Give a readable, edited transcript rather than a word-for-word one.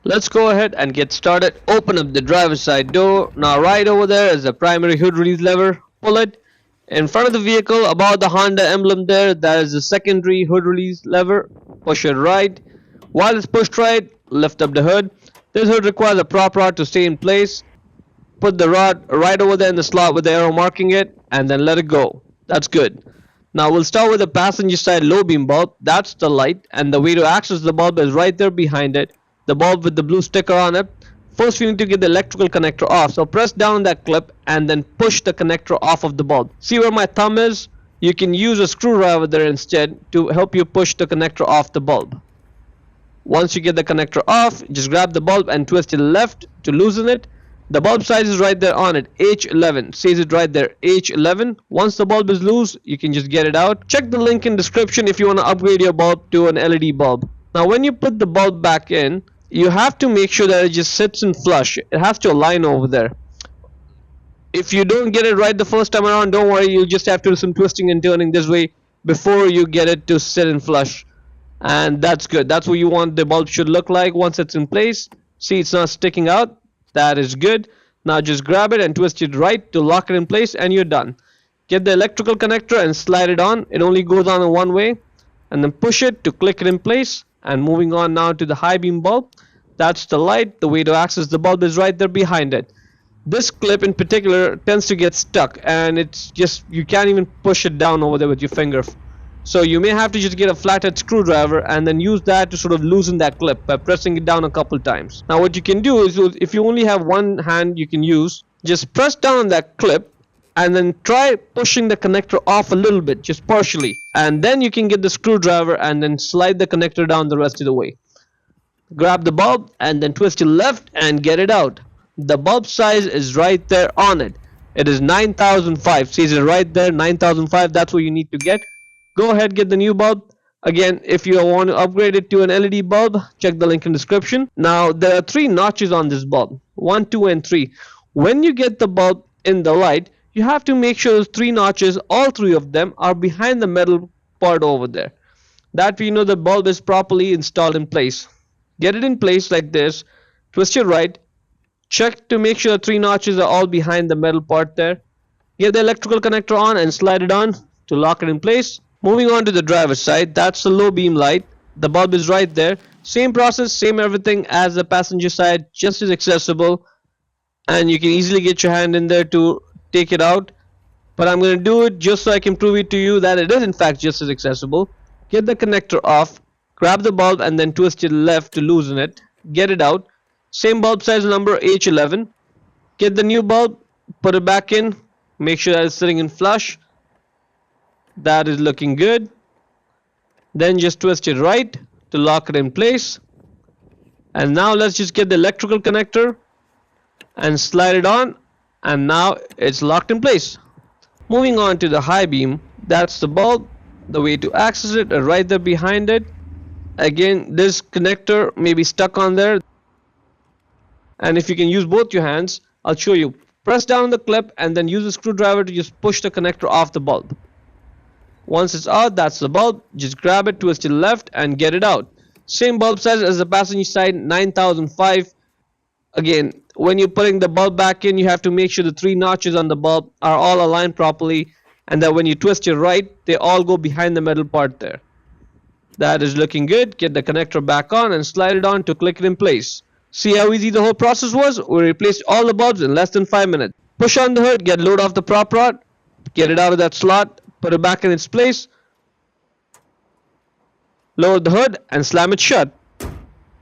Let's go ahead and get started. Open up the driver's side door. Now right over there is the primary hood release lever. Pull it. In front of the vehicle, above the Honda emblem there is the secondary hood release lever. Push it right. While it's pushed right, lift up the hood. This hood requires a prop rod to stay in place. Put the rod right over there in the slot with the arrow marking it, and then let it go. That's good. Now we'll start with the passenger side low beam bulb. That's the light, and the way to access the bulb is right there behind it. The bulb with the blue sticker on it. First we need to get the electrical connector off, so press down that clip and then push the connector off of the bulb. See where my thumb is? You can use a screwdriver there instead to help you push the connector off the bulb. Once you get the connector off, just grab the bulb and twist it left to loosen it. The bulb size is right there on it, H11, says it right there, H11. Once the bulb is loose, you can just get it out. Check the link in description if you want to upgrade your bulb to an LED bulb. Now when you put the bulb back in, you have to make sure that it just sits in flush. It has to align over there. If you don't get it right the first time around, don't worry, you'll just have to do some twisting and turning this way before you get it to sit in flush. And that's good. That's what you want the bulb should look like once it's in place. See, it's not sticking out. That is good. Now just grab it and twist it right to lock it in place and you're done. Get the electrical connector and slide it on. It only goes on in one way. And then push it to click it in place. And moving on now to the high beam bulb. That's the light. The way to access the bulb is right there behind it. This clip in particular tends to get stuck and it's just, you can't even push it down over there with your finger. So you may have to just get a flathead screwdriver and then use that to sort of loosen that clip by pressing it down a couple times. Now what you can do is, if you only have one hand you can use, just press down on that clip and then try pushing the connector off a little bit, just partially. And then you can get the screwdriver and then slide the connector down the rest of the way. Grab the bulb and then twist it left and get it out. The bulb size is right there on it. It is 9005, says it right there, 9005, that's what you need to get. Go ahead, get the new bulb. Again, if you want to upgrade it to an LED bulb, check the link in description. Now, there are 3 notches on this bulb. 1, 2, and 3. When you get the bulb in the light, you have to make sure those 3 notches, all 3 of them, are behind the metal part over there. That way you know the bulb is properly installed in place. Get it in place like this. Twist it right. Check to make sure the 3 notches are all behind the metal part there. Get the electrical connector on and slide it on to lock it in place. Moving on to the driver's side, that's the low beam light. The bulb is right there. Same process, same everything as the passenger side, just as accessible. And you can easily get your hand in there to take it out. But I'm going to do it just so I can prove it to you that it is in fact just as accessible. Get the connector off, grab the bulb and then twist it left to loosen it. Get it out. Same bulb size number, H11. Get the new bulb, put it back in. Make sure that it's sitting in flush. That is looking good. Then just twist it right to lock it in place. And now let's just get the electrical connector and slide it on, and now it's locked in place. Moving on to the high beam, that's the bulb. The way to access it is right there behind it. Again, this connector may be stuck on there, and if you can use both your hands, I'll show you. Press down the clip and then use a screwdriver to just push the connector off the bulb. Once it's out, that's the bulb. Just grab it, twist it left and get it out. Same bulb size as the passenger side, 9005. Again, when you're putting the bulb back in, you have to make sure the 3 notches on the bulb are all aligned properly, and that when you twist it right, they all go behind the metal part there. That is looking good. Get the connector back on and slide it on to click it in place. See how easy the whole process was? We replaced all the bulbs in less than 5 minutes. Push on the hood, get load off the prop rod, get it out of that slot, put it back in its place, lower the hood and slam it shut.